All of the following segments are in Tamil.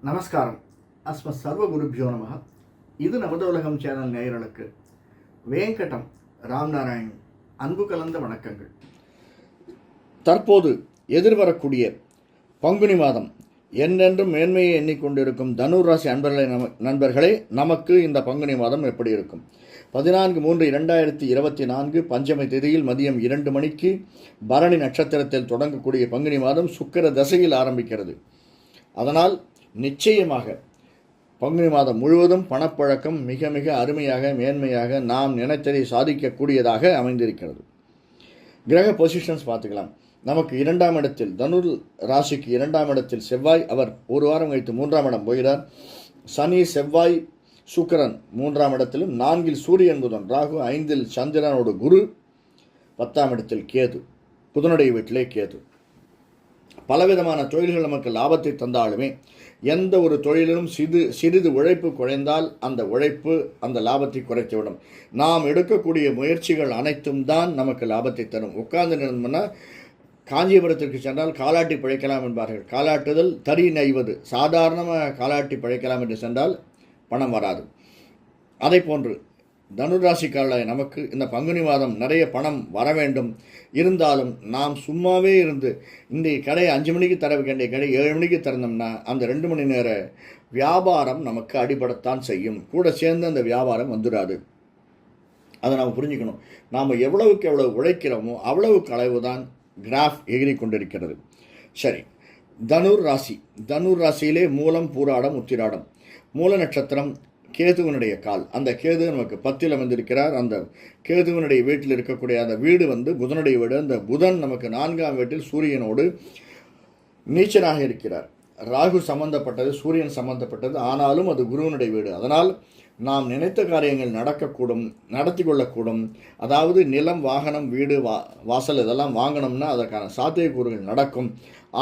நமஸ்காரம். அஸ்மத் சர்வ குருபியோ நமக. இது நமது உலகம் சேனல் நேயர்களுக்கு வேங்கடம் ராம்நாராயண் அன்பு கலந்த வணக்கங்கள். தற்போது எதிர்வரக்கூடிய பங்குனி மாதம் என்றென்றும் மேன்மையை எண்ணிக்கொண்டிருக்கும் தனுர் ராசி நண்பர்களே, நமக்கு இந்த பங்குனி மாதம் எப்படி இருக்கும்? 14/3/2024 பஞ்சமி தேதியில் மதியம் 2 மணிக்கு பரணி நட்சத்திரத்தில் தொடங்கக்கூடிய பங்குனி மாதம் சுக்கிர தசையில் ஆரம்பிக்கிறது. அதனால் நிச்சயமாக பங்குனி மாதம் முழுவதும் பணப்பழக்கம் மிக மிக அருமையாக மேன்மையாக நாம் நினைத்ததை சாதிக்கக்கூடியதாக அமைந்திருக்கிறது. கிரக பொசிஷன்ஸ் பார்த்துக்கலாம். நமக்கு 2ஆம் இடத்தில் தனுர் ராசிக்கு 2ஆம் இடத்தில் செவ்வாய், அவர் ஒரு வாரம் கழித்து 3ஆம் இடம் போகிறார். சனி, செவ்வாய், சுக்கிரன் 3ஆம் இடத்திலும், 4இல் சூரியன், புதன், ராகு, 5இல் சந்திரனோடு குரு, 10ஆம் இடத்தில் கேது, புதனுடைய வீட்டிலே கேது. பலவிதமான தொழில்கள் நமக்கு லாபத்தை தந்தாலுமே எந்த ஒரு தொழிலிலும் சிறிது உழைப்பு குறைந்தால் அந்த உழைப்பு அந்த லாபத்தை குறைத்துவிடும். நாம் எடுக்கக்கூடிய முயற்சிகள் அனைத்தும் தான் நமக்கு லாபத்தை தரும். உட்கார்ந்து நின்றோம்னா காஞ்சிபுரத்திற்கு சென்றால் காலாட்டி பிழைக்கலாம் என்பார்கள். காலாட்டுதல் தறி நெய்வது, சாதாரணமாக காலாட்டி பிழைக்கலாம் என்று சென்றால் பணம் வராது. அதை போன்று தனுராசிக்காரர்களாக நமக்கு இந்த பங்குனி மாதம் நிறைய பணம் வர வேண்டும். இருந்தாலும் நாம் சும்மாவே இருந்து இந்த கடை 5 மணிக்கு தர வேண்டிய கடை 7 மணிக்கு திறந்தோம்னா அந்த 2 மணி நேர வியாபாரம் நமக்கு அடிபடத்தான் செய்யும். கூட சேர்ந்து அந்த வியாபாரம் வந்துடாது. அதை நாம் புரிஞ்சுக்கணும். நாம் எவ்வளவுக்கு எவ்வளவு உழைக்கிறோமோ அவ்வளவுக்கு அளவு தான் கிராஃப் எகிரி கொண்டிருக்கிறது. சரி, தனுர் ராசியிலே மூலம், பூராடம், உத்திராடம். மூல நட்சத்திரம் கேதுவனுடைய கால். அந்த கேது நமக்கு 10இல் அமைந்திருக்கிறார். அந்த கேதுவனுடைய வீட்டில் இருக்கக்கூடிய அந்த வீடு புதனுடைய வீடு. அந்த புதன் நமக்கு 4ஆம் வீட்டில் சூரியனோடு நீச்சனாக இருக்கிறார். ராகு சம்பந்தப்பட்டது, சூரியன் சம்பந்தப்பட்டது, ஆனாலும் அது குருவனுடைய வீடு. அதனால் நாம் நினைத்த காரியங்கள் நடக்கக்கூடும், நடத்தி கொள்ளக்கூடும். அதாவது நிலம், வாகனம், வீடு, வாசல் இதெல்லாம் வாங்கணும்னா அதற்கான சாத்தியக்கூறுகள் நடக்கும்.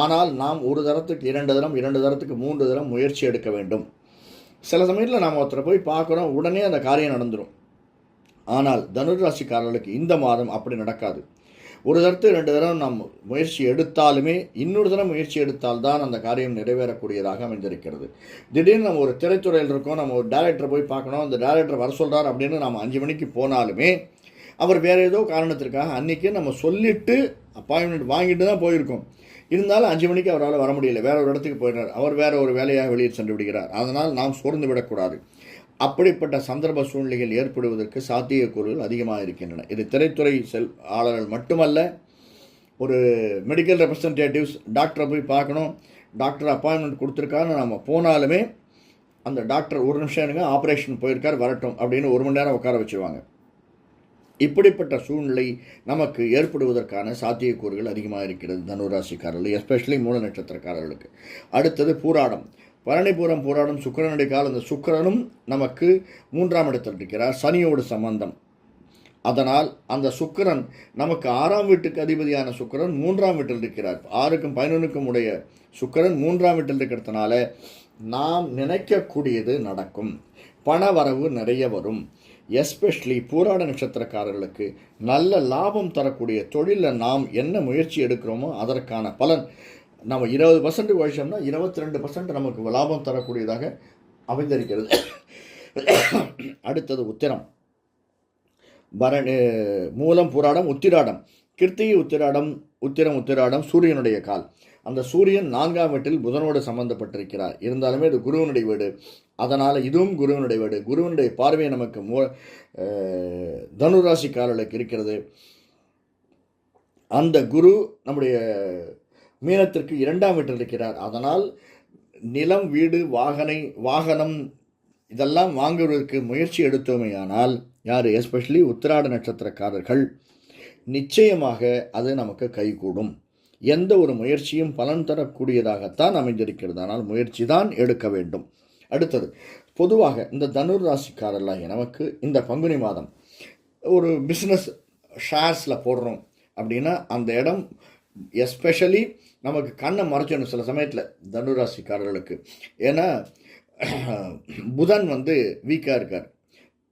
ஆனால் நாம் ஒரு தரத்துக்கு 2 தரம், 2 தரத்துக்கு 3 தரம் முயற்சி எடுக்க வேண்டும். சில சமயத்தில் நாம் ஒருத்தரை போய் பார்க்குறோம், உடனே அந்த காரியம் நடந்துடும். ஆனால் தனுராசிக்காரர்களுக்கு இந்த மாதம் அப்படி நடக்காது. ஒரு தரத்து 2 தரம் நாம் முயற்சி எடுத்தாலுமே இன்னொரு தரம் முயற்சி எடுத்தால்தான் அந்த காரியம் நிறைவேறக்கூடியதாக அமைந்திருக்கிறது. திடீர்னு நம்ம ஒரு திரைத்துறையில் இருக்கோம், நம்ம ஒரு டைரக்டரை போய் பார்க்கணும், அந்த டைரக்டர் வர சொல்கிறார் அப்படின்னு நம்ம 5 மணிக்கு போனாலுமே அவர் வேறு ஏதோ காரணத்திற்காக அன்றைக்கி நம்ம சொல்லிவிட்டு அப்பாயின்மெண்ட் வாங்கிட்டு தான் போயிருக்கோம். இருந்தாலும் 5 மணிக்கு அவரால் வர முடியல, வேற ஒரு இடத்துக்கு போயிடுறார், அவர் வேற ஒரு வேலையாக வெளியே சென்று விடுகிறார். அதனால் நாம் சோர்ந்து விடக்கூடாது. அப்படிப்பட்ட சந்தர்ப்ப சூழ்நிலைகள் ஏற்படுவதற்கு சாத்தியக்கூறுகள் அதிகமாக இருக்கின்றன. இது திரைத்துறை ஆளர்கள் மட்டுமல்ல, ஒரு மெடிக்கல் ரெப்ரசன்டேட்டிவ்ஸ், டாக்டரை போய் பார்க்கணும், டாக்டர் அப்பாயின்மெண்ட் கொடுத்துருக்காருன்னு நம்ம போனாலுமே அந்த டாக்டர் 1 நிமிஷம் எனக்கு ஆப்ரேஷன் போயிருக்கார், வரட்டும் அப்படின்னு 1 மணி நேரம் உட்கார வச்சுருவாங்க. இப்படிப்பட்ட சூழ்நிலை நமக்கு ஏற்படுவதற்கான சாத்தியக்கூறுகள் அதிகமாக இருக்கிறது தனுராசிக்காரர்கள், எஸ்பெஷலி மூல நட்சத்திரக்காரர்களுக்கு. அடுத்தது பூராடம். பரணிபுரம், பூராடம், சுக்கிரனுடைய கால். அந்த சுக்கிரனும் நமக்கு 3ஆம் இடத்தில் இருக்கிறார், சனியோடு சம்பந்தம். அதனால் அந்த சுக்கிரன் நமக்கு 6ஆம் வீட்டுக்கு அதிபதியான சுக்கிரன் 3ஆம் வீட்டில் இருக்கிறார். 6க்கும் 11க்கும் உடைய சுக்கிரன் 3ஆம் வீட்டில் இருக்கிறதுனால நாம் நினைக்கக்கூடியது நடக்கும். பண வரவு நிறைய வரும். எஸ்பெஷலி பூராட நட்சத்திரக்காரர்களுக்கு நல்ல லாபம் தரக்கூடிய தொழிலில் நாம் என்ன முயற்சி எடுக்கிறோமோ அதற்கான பலன் நம்ம 20% உழைச்சோம்னா 22% நமக்கு லாபம் தரக்கூடியதாக அமைந்திருக்கிறது. அடுத்தது உத்திரம். மூலம், பூராடம், உத்திராடம். கிருத்திகை, உத்திராடம் சூரியனுடைய கால். அந்த சூரியன் 4ஆம் வீட்டில் புதனோடு சம்பந்தப்பட்டிருக்கிறார். இருந்தாலுமே இது குருவனுடைய வீடு. அதனால் இதுவும் குருவனுடைய வீடு. குருவனுடைய பார்வை நமக்கு தனுராசிக்காரர்களுக்கு இருக்கிறது. அந்த குரு நம்முடைய மீனத்திற்கு 2ஆம் வீட்டில் இருக்கிறார். அதனால் நிலம், வீடு, வாகனம் இதெல்லாம் வாங்குவதற்கு முயற்சி எடுத்தோமேயானால் எஸ்பெஷலி உத்திராட நட்சத்திரக்காரர்கள் நிச்சயமாக அது நமக்கு கைகூடும். எந்த ஒரு முயற்சியும் பலன் தரக்கூடியதாகத்தான் அமைந்திருக்கிறது. ஆனால் முயற்சி தான் எடுக்க வேண்டும். அடுத்தது, பொதுவாக இந்த தனுர் ராசிக்காரர்களாகிய நமக்கு இந்த பங்குனி மாதம் ஒரு பிஸ்னஸ் ஷேர்ஸில் போடுறோம் அப்படின்னா அந்த இடம் எஸ்பெஷலி நமக்கு கண்ணை மறைச்சிடணும் சில சமயத்தில் தனுராசிக்காரர்களுக்கு. ஏன்னா புதன் வீக்காக இருக்கார்,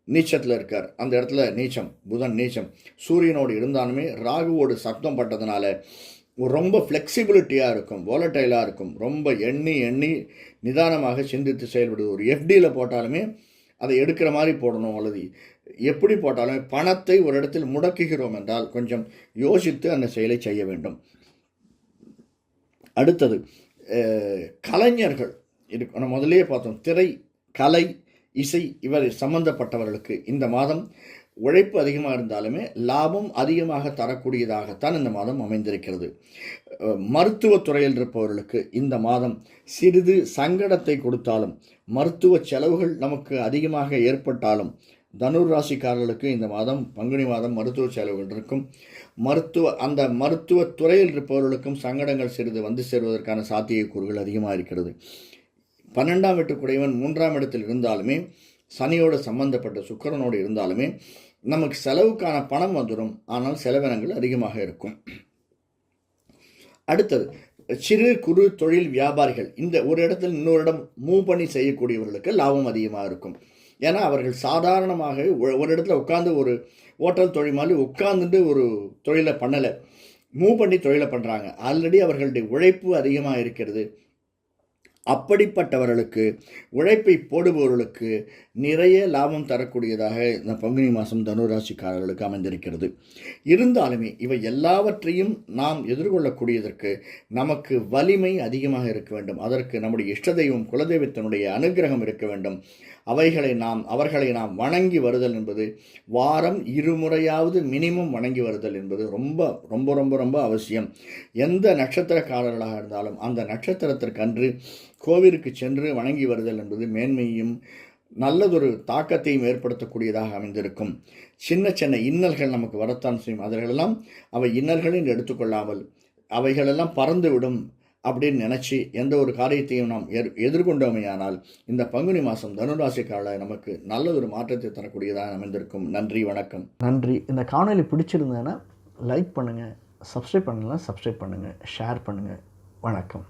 நீச்சத்தில் இருக்கார். அந்த இடத்துல நீச்சம், புதன் நீச்சம். சூரியனோடு இருந்தாலுமே ராகுவோடு சப்தம் பட்டதுனால ரொம்ப ஃப்ளெக்சிபிலிட்டியாக இருக்கும், வாலட்டைலாக இருக்கும், ரொம்ப எண்ணி எண்ணி நிதானமாக சிந்தித்து செயல்படுது. ஒரு எஃப்டியில் போட்டாலுமே அதை எடுக்கிற மாதிரி போடணும், அல்லது எப்படி போட்டாலுமே பணத்தை ஒரு இடத்தில் முடக்குகிறோம் என்றால் கொஞ்சம் யோசித்து அந்த செயலை செய்ய வேண்டும். அடுத்தது கலைஞர்கள் இருக்கு, நம்ம முதலே பார்த்தோம், திரை, கலை, இசை இவர் சம்பந்தப்பட்டவர்களுக்கு இந்த மாதம் உழைப்பு அதிகமாக இருந்தாலுமே லாபம் அதிகமாக தரக்கூடியதாகத்தான் இந்த மாதம் அமைந்திருக்கிறது. மருத்துவத்துறையில் இருப்பவர்களுக்கு இந்த மாதம் சிறிது சங்கடத்தை கொடுத்தாலும், மருத்துவ செலவுகள் நமக்கு அதிகமாக ஏற்பட்டாலும், தனுர் ராசிக்காரர்களுக்கு இந்த மாதம் பங்குனி மாதம் மருத்துவ செலவுகள் இருக்கும். அந்த மருத்துவத்துறையில் இருப்பவர்களுக்கும் சங்கடங்கள் சிறிது வந்து சேருவதற்கான சாத்தியக்கூறுகள் அதிகமாக இருக்கிறது. 12ஆம் வீட்டுக்குடையவன் 3ஆம் இடத்தில் இருந்தாலுமே, சனியோடு சம்பந்தப்பட்ட சுக்கிரனோடு இருந்தாலுமே நமக்கு செலவுக்கான பணம் வந்துடும், ஆனால் செலவினங்கள் அதிகமாக இருக்கும். அடுத்தது சிறு குறு தொழில் வியாபாரிகள், இந்த ஒரு இடத்தில் இன்னொரு இடம் மூவ் பண்ணி செய்யக்கூடியவர்களுக்கு லாபம் அதிகமாக இருக்கும். ஏன்னா அவர்கள் சாதாரணமாக ஒரு இடத்துல உட்காந்து ஒரு ஹோட்டல் தொழில் மாதிரி உட்காந்துட்டு ஒரு தொழிலை பண்ணலை, மூவ் பண்ணி தொழிலை பண்ணுறாங்க. ஆல்ரெடி அவர்களுடைய உழைப்பு அதிகமாக இருக்கிறது. அப்படிப்பட்டவர்களுக்கு, உழைப்பை போடுபவர்களுக்கு நிறைய லாபம் தரக்கூடியதாக இந்த பங்குனி மாதம் தனுராசிக்காரர்களுக்கு அமைந்திருக்கிறது. இருந்தாலுமே இவை எல்லாவற்றையும் நாம் எதிர்கொள்ளக்கூடியதற்கு நமக்கு வலிமை அதிகமாக இருக்க வேண்டும். அதற்கு நம்முடைய இஷ்ட தெய்வம் குலதெய்வத்தினுடைய அனுகிரகம் இருக்க வேண்டும். அவர்களை நாம் வணங்கி வருதல் என்பது, வாரம் 2 முறையாவது மினிமம் வணங்கி வருதல் என்பது ரொம்ப ரொம்ப ரொம்ப ரொம்ப அவசியம். எந்த நட்சத்திரக்காரர்களாக இருந்தாலும் அந்த நட்சத்திரத்திற்கன்று கோவிலுக்கு சென்று வணங்கி வருதல் என்பது மேன்மையும் நல்லதொரு தாக்கத்தையும் ஏற்படுத்தக்கூடியதாக அமைந்திருக்கும். சின்ன சின்ன இன்னல்கள் நமக்கு வரத்தான் செய்யும். அதர்களெல்லாம் அவை இன்னல்களில் எடுத்துக்கொள்ளாமல் அவைகளெல்லாம் பறந்துவிடும் அப்படின்னு நினச்சி எந்த ஒரு காரியத்தையும் நாம் எதிர்கொண்டோமையானால் இந்த பங்குனி மாதம் தனுராசிக்கால நமக்கு நல்லதொரு மாற்றத்தை தரக்கூடியதாக அமைந்திருக்கும். நன்றி, வணக்கம். நன்றி. இந்த காணொலி பிடிச்சிருந்தேன்னா லைக் பண்ணுங்கள், சப்ஸ்கிரைப் பண்ணுங்கள், ஷேர் பண்ணுங்கள். வணக்கம்.